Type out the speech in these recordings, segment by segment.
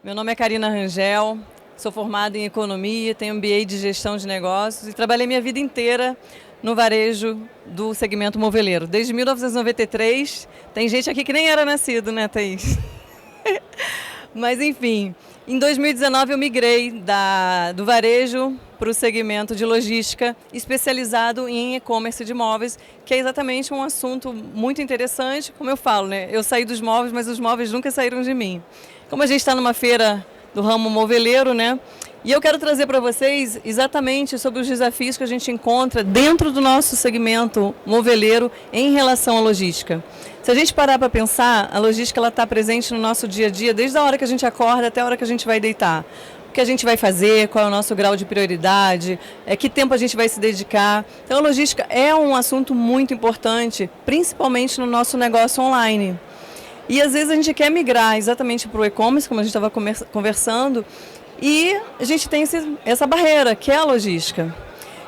Meu nome é Karina Rangel, sou formada em Economia, tenho MBA de Gestão de Negócios e trabalhei minha vida inteira no varejo do segmento moveleiro. Desde 1993, tem gente aqui que nem era nascido, né, Thaís? Mas, enfim, em 2019 eu migrei do varejo para o segmento de logística, especializado em e-commerce de móveis, que é exatamente um assunto muito interessante. Como eu falo, né? Eu saí dos móveis, mas os móveis nunca saíram de mim. Como a gente está numa feira do ramo moveleiro, né? E eu quero trazer para vocês exatamente sobre os desafios que a gente encontra dentro do nosso segmento moveleiro em relação à logística. Se a gente parar para pensar, a logística está presente no nosso dia a dia, desde a hora que a gente acorda até a hora que a gente vai deitar. O que a gente vai fazer, qual é o nosso grau de prioridade, que tempo a gente vai se dedicar. Então a logística é um assunto muito importante, principalmente no nosso negócio online. E às vezes a gente quer migrar exatamente para o e-commerce, como a gente estava conversando, e a gente tem essa barreira, que é a logística.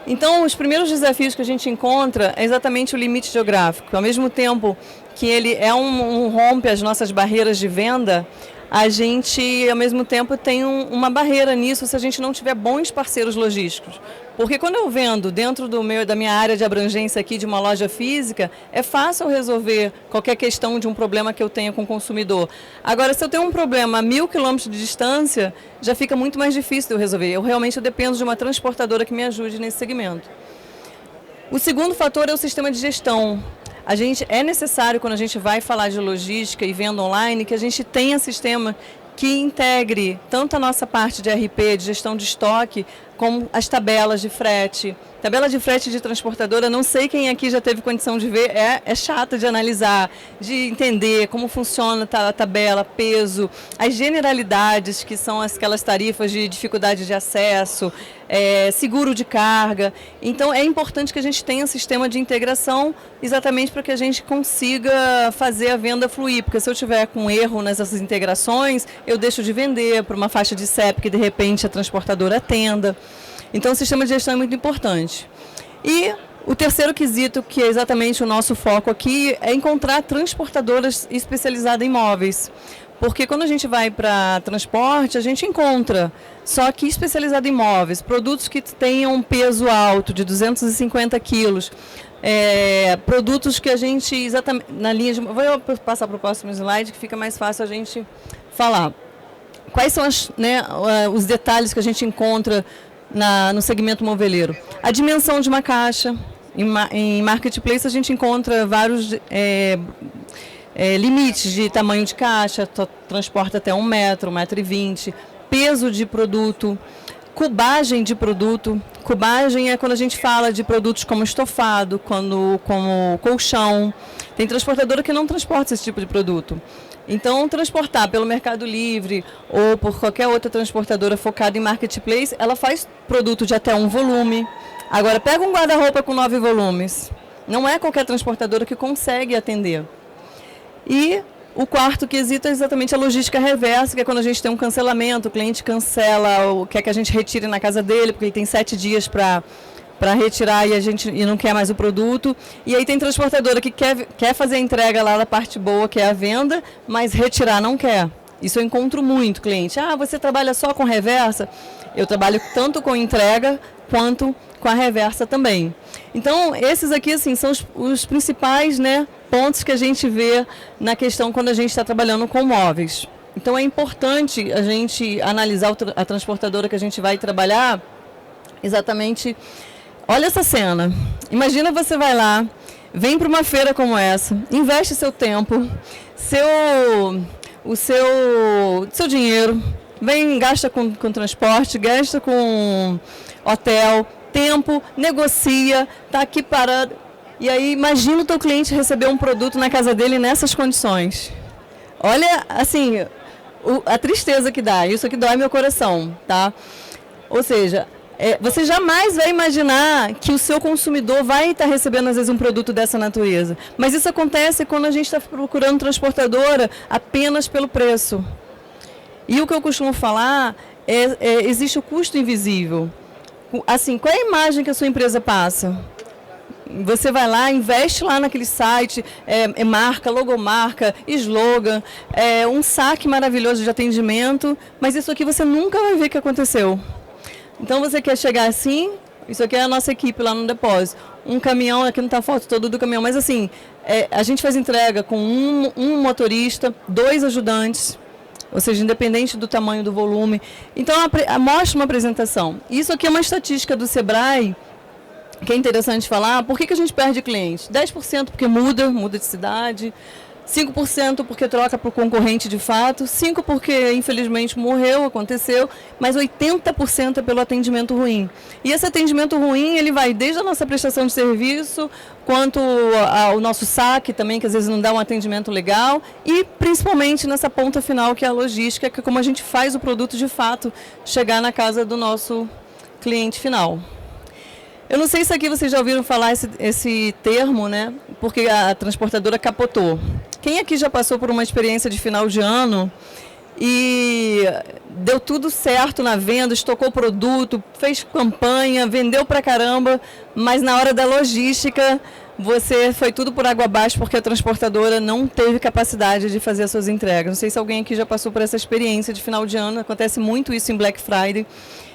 Então, os primeiros desafios que a gente encontra é exatamente o limite geográfico. Ao mesmo tempo que ele é rompe as nossas barreiras de venda, a gente, ao mesmo tempo, tem uma barreira nisso se a gente não tiver bons parceiros logísticos. Porque quando eu vendo dentro da minha área de abrangência aqui de uma loja física, é fácil resolver qualquer questão de um problema que eu tenha com o consumidor. Agora, se eu tenho um problema a 1.000 quilômetros de distância, já fica muito mais difícil de eu resolver. Eu realmente dependo de uma transportadora que me ajude nesse segmento. O segundo fator é o sistema de gestão. É necessário, quando a gente vai falar de logística e venda online, que a gente tenha sistema que integre tanto a nossa parte de RP, de gestão de estoque, como as tabelas de frete. Tabela de frete de transportadora, não sei quem aqui já teve condição de ver, é chata de analisar, de entender como funciona a tabela, peso, as generalidades, que são aquelas tarifas de dificuldade de acesso, seguro de carga. Então é importante que a gente tenha um sistema de integração exatamente para que a gente consiga fazer a venda fluir, porque se eu tiver com erro nessas integrações, eu deixo de vender para uma faixa de CEP que de repente a transportadora atenda. Então, o sistema de gestão é muito importante. E o terceiro quesito, que é exatamente o nosso foco aqui, é encontrar transportadoras especializadas em móveis. Porque quando a gente vai para transporte, a gente encontra, só que especializado em móveis, produtos que tenham um peso alto, de 250 quilos, produtos que a gente, exatamente, na linha de... Vou passar para o próximo slide, que fica mais fácil a gente falar. Quais são os detalhes que a gente encontra no segmento moveleiro? A dimensão de uma caixa. Em marketplace a gente encontra vários limites de tamanho de caixa, transporta até 1 metro, 1,20 m, peso de produto, cubagem de produto. Cubagem é quando a gente fala de produtos como estofado, como colchão. Tem transportadora que não transporta esse tipo de produto. Então, transportar pelo Mercado Livre ou por qualquer outra transportadora focada em marketplace, ela faz produto de até 1 volume. Agora, pega um guarda-roupa com 9 volumes. Não é qualquer transportadora que consegue atender. E o quarto quesito é exatamente a logística reversa, que é quando a gente tem um cancelamento, o cliente cancela, quer que a gente retire na casa dele, porque ele tem 7 dias para retirar e não quer mais o produto. E aí tem transportadora que quer fazer a entrega lá da parte boa, que é a venda, mas retirar não quer. Isso eu encontro muito, cliente. Ah, você trabalha só com reversa? Eu trabalho tanto com entrega quanto com a reversa também. Então, esses aqui assim, são os principais, pontos que a gente vê na questão quando a gente está trabalhando com móveis. Então, é importante a gente analisar a transportadora que a gente vai trabalhar exatamente. Olha essa cena. Imagina você vai lá, vem para uma feira como essa, investe seu tempo, o seu dinheiro, gasta com transporte, gasta com hotel, tempo, negocia, está aqui parado. E aí imagina o teu cliente receber um produto na casa dele nessas condições. Olha, assim, a tristeza que dá. Isso aqui dói meu coração, tá? Ou seja, você jamais vai imaginar que o seu consumidor vai estar recebendo, às vezes, um produto dessa natureza. Mas isso acontece quando a gente está procurando transportadora apenas pelo preço. E o que eu costumo falar existe o custo invisível. Assim, qual é a imagem que a sua empresa passa? Você vai lá, investe lá naquele site, marca, logomarca, slogan, um saque maravilhoso de atendimento, mas isso aqui você nunca vai ver o que aconteceu. Então você quer chegar assim, isso aqui é a nossa equipe lá no depósito. Um caminhão, aqui não está a foto toda do caminhão, mas assim, a gente faz entrega com um motorista, 2 ajudantes, ou seja, independente do tamanho do volume. Então, mostra uma apresentação. Isso aqui é uma estatística do Sebrae, que é interessante falar. Por que a gente perde cliente? 10% porque muda de cidade, 5% porque troca para o concorrente de fato, 5% porque infelizmente morreu, aconteceu, mas 80% é pelo atendimento ruim. E esse atendimento ruim, ele vai desde a nossa prestação de serviço, quanto ao nosso saque também, que às vezes não dá um atendimento legal, e principalmente nessa ponta final, que é a logística, que é como a gente faz o produto de fato chegar na casa do nosso cliente final. Eu não sei se aqui vocês já ouviram falar esse termo, né? Porque a transportadora capotou. Quem aqui já passou por uma experiência de final de ano e deu tudo certo na venda, estocou o produto, fez campanha, vendeu pra caramba, mas na hora da logística você foi tudo por água abaixo porque a transportadora não teve capacidade de fazer as suas entregas. Não sei se alguém aqui já passou por essa experiência de final de ano, acontece muito isso em Black Friday.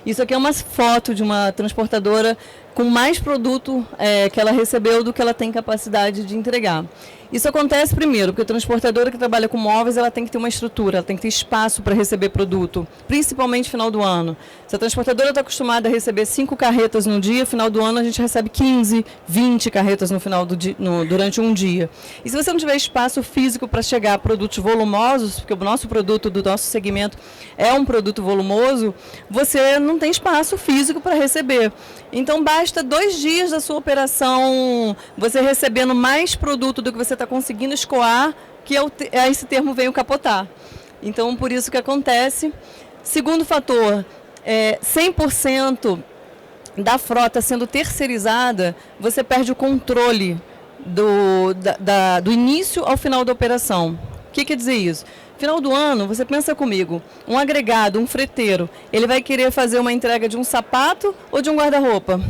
Isso aqui é uma foto de uma transportadora com mais produto que ela recebeu do que ela tem capacidade de entregar. Isso acontece primeiro, porque a transportadora que trabalha com móveis, ela tem que ter uma estrutura, ela tem que ter espaço para receber produto, principalmente no final do ano. Se a transportadora está acostumada a receber 5 carretas no dia, no final do ano a gente recebe 15, 20 carretas no final do dia, durante um dia. E se você não tiver espaço físico para chegar a produtos volumosos, porque o nosso produto do nosso segmento é um produto volumoso, você não tem espaço físico para receber. Então basta 2 dias da sua operação você recebendo mais produto do que você está conseguindo escoar, que esse termo veio capotar. Então, por isso que acontece. Segundo fator, 100% da frota sendo terceirizada, você perde o controle do início ao final da operação. O que quer dizer isso? Final do ano, você pensa comigo, um agregado, um freteiro, ele vai querer fazer uma entrega de um sapato ou de um guarda-roupa?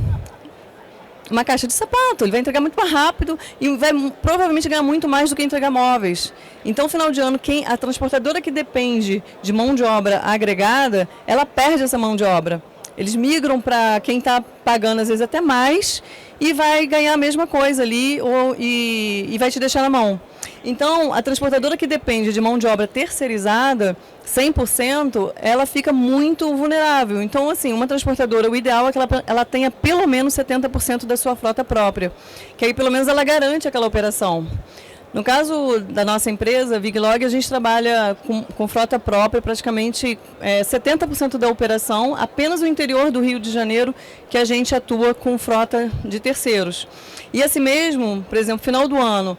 Uma caixa de sapato, ele vai entregar muito mais rápido e vai provavelmente ganhar muito mais do que entregar móveis. Então, final de ano, a transportadora que depende de mão de obra agregada, ela perde essa mão de obra. Eles migram para quem está pagando, às vezes, até mais e vai ganhar a mesma coisa ali e vai te deixar na mão. Então, a transportadora que depende de mão de obra terceirizada, 100%, ela fica muito vulnerável. Então, assim, uma transportadora, o ideal é que ela tenha pelo menos 70% da sua frota própria, que aí pelo menos ela garante aquela operação. No caso da nossa empresa, Viglog, a gente trabalha com frota própria, praticamente 70% da operação, apenas no interior do Rio de Janeiro, que a gente atua com frota de terceiros. E assim mesmo, por exemplo, final do ano,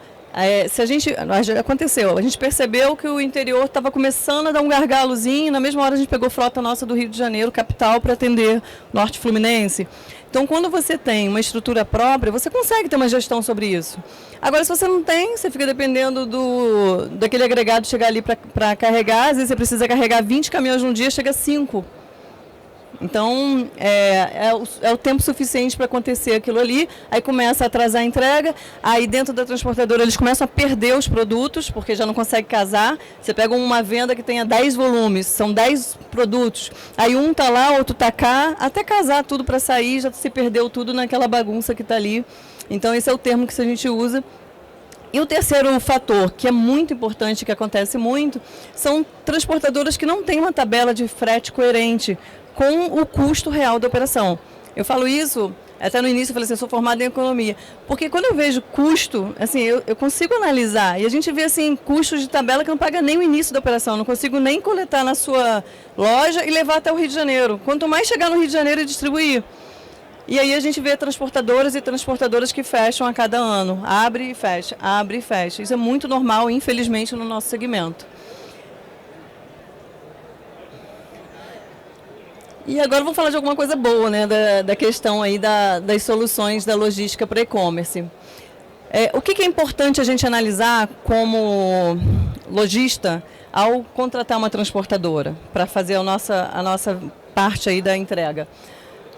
aconteceu, a gente percebeu que o interior estava começando a dar um gargalozinho, na mesma hora a gente pegou frota nossa do Rio de Janeiro, capital, para atender Norte Fluminense. Então, quando você tem uma estrutura própria, você consegue ter uma gestão sobre isso. Agora, se você não tem, você fica dependendo daquele agregado chegar ali para carregar, às vezes você precisa carregar 20 caminhões num dia, chega a 5. Então, é o tempo suficiente para acontecer aquilo ali, aí começa a atrasar a entrega, aí dentro da transportadora eles começam a perder os produtos, porque já não consegue casar. Você pega uma venda que tenha 10 volumes, são 10 produtos, aí um está lá, outro está cá, até casar tudo para sair, já se perdeu tudo naquela bagunça que está ali. Então, esse é o termo que a gente usa. E o terceiro fator, que é muito importante, que acontece muito, são transportadoras que não têm uma tabela de frete coerente com o custo real da operação. Eu falo isso, até no início eu falei assim, eu sou formada em economia, porque quando eu vejo custo, assim, eu consigo analisar, e a gente vê assim, custos de tabela que não paga nem o início da operação, não consigo nem coletar na sua loja e levar até o Rio de Janeiro. Quanto mais chegar no Rio de Janeiro e distribuir. E aí a gente vê transportadoras e transportadoras que fecham a cada ano, abre e fecha, abre e fecha. Isso é muito normal, infelizmente, no nosso segmento. E agora vamos falar de alguma coisa boa, né, da questão aí das soluções da logística para e-commerce. O que é importante a gente analisar como lojista ao contratar uma transportadora para fazer a nossa parte aí da entrega?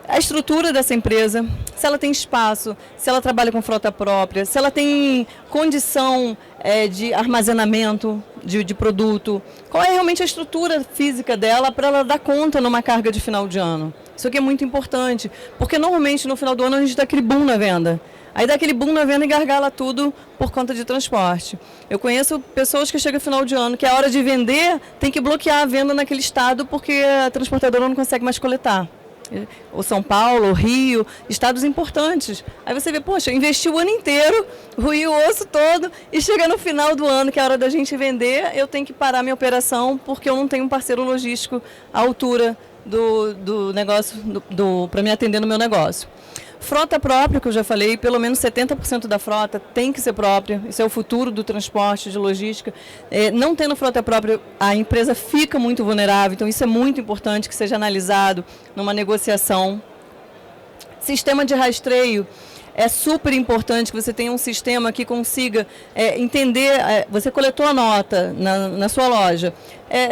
a estrutura dessa empresa, se ela tem espaço, se ela trabalha com frota própria, se ela tem condição de armazenamento de produto, qual é realmente a estrutura física dela para ela dar conta numa carga de final de ano. Isso aqui é muito importante, porque normalmente no final do ano a gente dá aquele boom na venda. Aí dá aquele boom na venda e gargala tudo por conta de transporte. Eu conheço pessoas que chegam no final de ano, que a hora de vender tem que bloquear a venda naquele estado porque a transportadora não consegue mais coletar. O São Paulo, o Rio, estados importantes. Aí você vê, poxa, investi o ano inteiro, ruí o osso todo e chega no final do ano, que é a hora da gente vender, eu tenho que parar minha operação porque eu não tenho um parceiro logístico à altura do negócio, para me atender no meu negócio. Frota própria, que eu já falei, pelo menos 70% da frota tem que ser própria. Isso é o futuro do transporte, de logística. Não tendo frota própria, a empresa fica muito vulnerável. Então, isso é muito importante que seja analisado numa negociação. Sistema de rastreio. É super importante que você tenha um sistema que consiga entender, você coletou a nota na sua loja,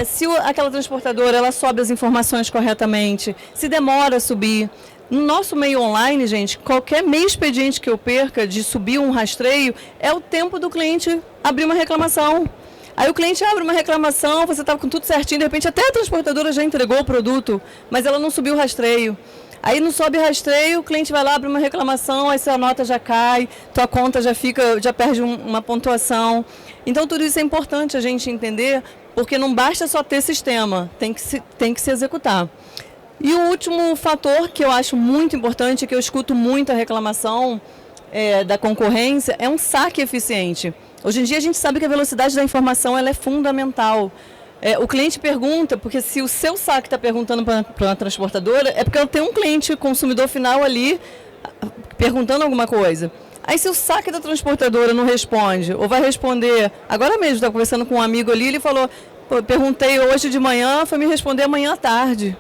se aquela transportadora ela sobe as informações corretamente, se demora a subir. No nosso meio online, gente, qualquer meio expediente que eu perca de subir um rastreio é o tempo do cliente abrir uma reclamação. Aí o cliente abre uma reclamação, você estava com tudo certinho, de repente até a transportadora já entregou o produto, mas ela não subiu o rastreio. Aí não sobe rastreio, o cliente vai lá, abre uma reclamação, aí sua nota já cai, tua conta já perde uma pontuação. Então tudo isso é importante a gente entender, porque não basta só ter sistema, tem que se executar. E o último fator que eu acho muito importante, que eu escuto muito a reclamação da concorrência, é um saque eficiente. Hoje em dia a gente sabe que a velocidade da informação ela é fundamental. O cliente pergunta, porque se o seu saque está perguntando para uma transportadora, é porque ela tem um cliente consumidor final ali perguntando alguma coisa. Aí se o saque da transportadora não responde, ou vai responder, agora mesmo, estava conversando com um amigo ali, ele falou, perguntei hoje de manhã, foi me responder amanhã à tarde.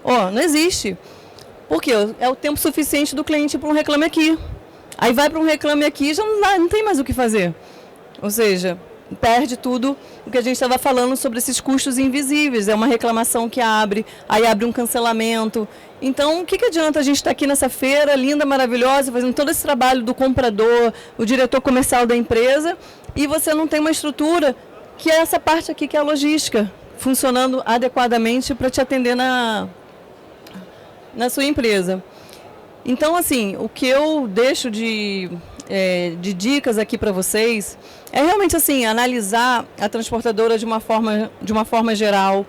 Não existe. Por quê? É o tempo suficiente do cliente para um reclame aqui. Aí vai para um reclame aqui e já não tem mais o que fazer. Ou seja, perde tudo o que a gente estava falando sobre esses custos invisíveis. É uma reclamação que abre, aí abre um cancelamento. Então, o que adianta a gente estar aqui nessa feira linda, maravilhosa, fazendo todo esse trabalho do comprador, o diretor comercial da empresa, e você não tem uma estrutura que é essa parte aqui, que é a logística, funcionando adequadamente para te atender na sua empresa. Então, assim, o que eu deixo de dicas aqui para vocês é realmente assim, analisar a transportadora de uma forma geral,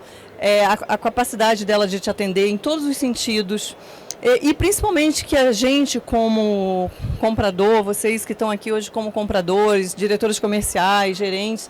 a capacidade dela de te atender em todos os sentidos, e principalmente que a gente como comprador, vocês que estão aqui hoje como compradores, diretores comerciais, gerentes,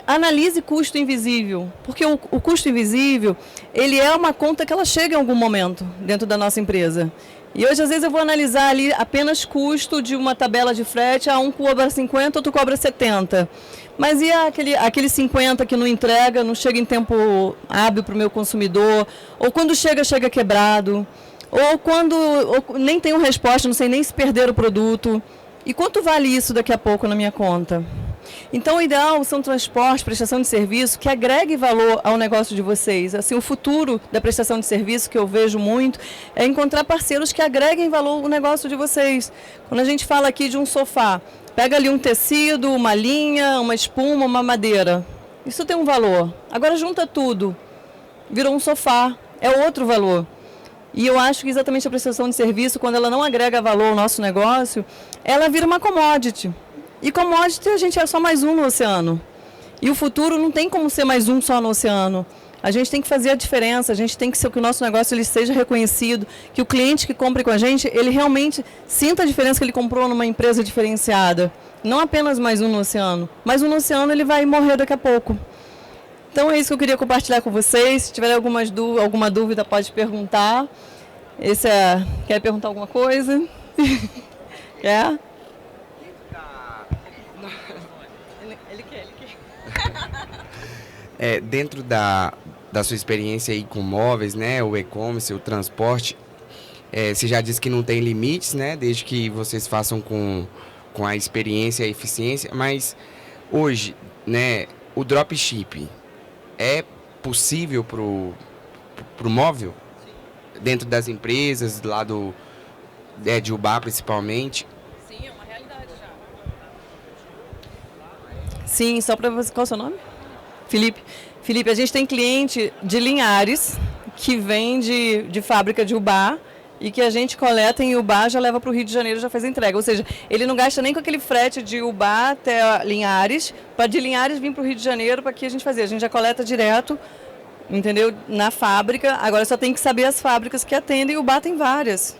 analise custo invisível, porque o custo invisível, ele é uma conta que ela chega em algum momento dentro da nossa empresa. E hoje, às vezes, eu vou analisar ali apenas custo de uma tabela de frete, um cobra 50, outro cobra 70. Mas e aquele 50 que não entrega, não chega em tempo hábil para o meu consumidor, ou quando chega quebrado, ou nem tenho resposta, não sei nem se perder o produto. E quanto vale isso daqui a pouco na minha conta? Então, o ideal são transportes, prestação de serviço, que agregue valor ao negócio de vocês. Assim, o futuro da prestação de serviço, que eu vejo muito, é encontrar parceiros que agreguem valor ao negócio de vocês. Quando a gente fala aqui de um sofá, pega ali um tecido, uma linha, uma espuma, uma madeira. Isso tem um valor. Agora junta tudo, virou um sofá, é outro valor. E eu acho que exatamente a prestação de serviço, quando ela não agrega valor ao nosso negócio, ela vira uma commodity. E commodity a gente é só mais um no oceano. E o futuro não tem como ser mais um só no oceano. A gente tem que fazer a diferença, a gente tem que ser que o nosso negócio ele seja reconhecido, que o cliente que compre com a gente, ele realmente sinta a diferença que ele comprou numa empresa diferenciada. Não apenas mais um no oceano. Mais um no oceano ele vai morrer daqui a pouco. Então é isso que eu queria compartilhar com vocês. Se tiver alguma dúvida, pode perguntar. Quer perguntar alguma coisa? Quer? Dentro da sua experiência aí com móveis, né, o e-commerce, o transporte, você já disse que não tem limites, né, desde que vocês façam com a experiência e a eficiência, mas hoje, né, o dropship é possível pro móvel? dentro das empresas, lá de Ubá principalmente? Sim, é uma realidade já. Sim, só para você. Qual é o seu nome? Felipe. Felipe, a gente tem cliente de Linhares que vem de fábrica de Ubá e que a gente coleta em Ubá, já leva para o Rio de Janeiro e já faz a entrega. Ou seja, ele não gasta nem com aquele frete de Ubá até Linhares, para de Linhares vir para o Rio de Janeiro para que a gente fazer. A gente já coleta direto, entendeu? Na fábrica. Agora só tem que saber as fábricas que atendem. Ubá tem várias.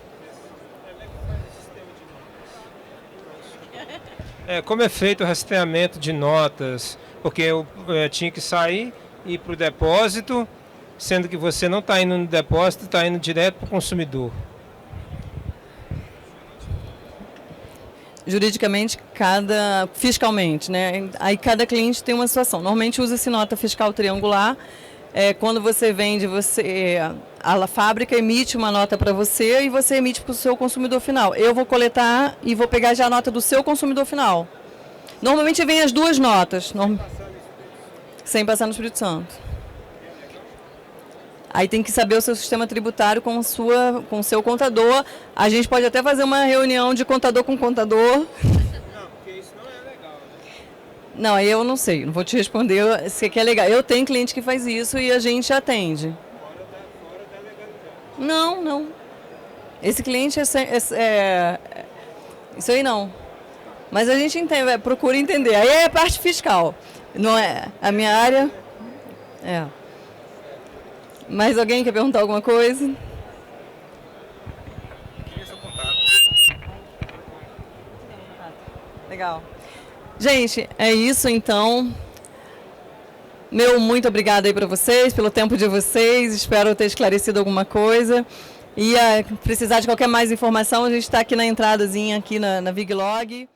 Como é feito o rastreamento de notas? Porque eu tinha que sair e ir para o depósito, sendo que você não está indo no depósito, está indo direto para o consumidor. Juridicamente, fiscalmente, né? Aí cada cliente tem uma situação. Normalmente usa-se nota fiscal triangular. Quando você vende, a fábrica emite uma nota para você e você emite para o seu consumidor final. Eu vou coletar e vou pegar já a nota do seu consumidor final. Normalmente vem as duas notas, sem passar no Espírito Santo. Aí tem que saber o seu sistema tributário com o seu contador. A gente pode até fazer uma reunião de contador com contador. Não, porque isso não é legal, né? Não, aí eu não sei, não vou te responder se é legal. Eu tenho cliente que faz isso e a gente atende. Fora da legalidade. Não, não. Esse cliente isso aí não. Mas a gente procura entender. Aí é a parte fiscal. Não é a minha área. Mais alguém quer perguntar alguma coisa? Queria seu contato. Legal. Gente, é isso então. Meu muito obrigada aí para vocês, pelo tempo de vocês. Espero ter esclarecido alguma coisa. E precisar de qualquer mais informação, a gente está aqui na entradazinha aqui na Viglog.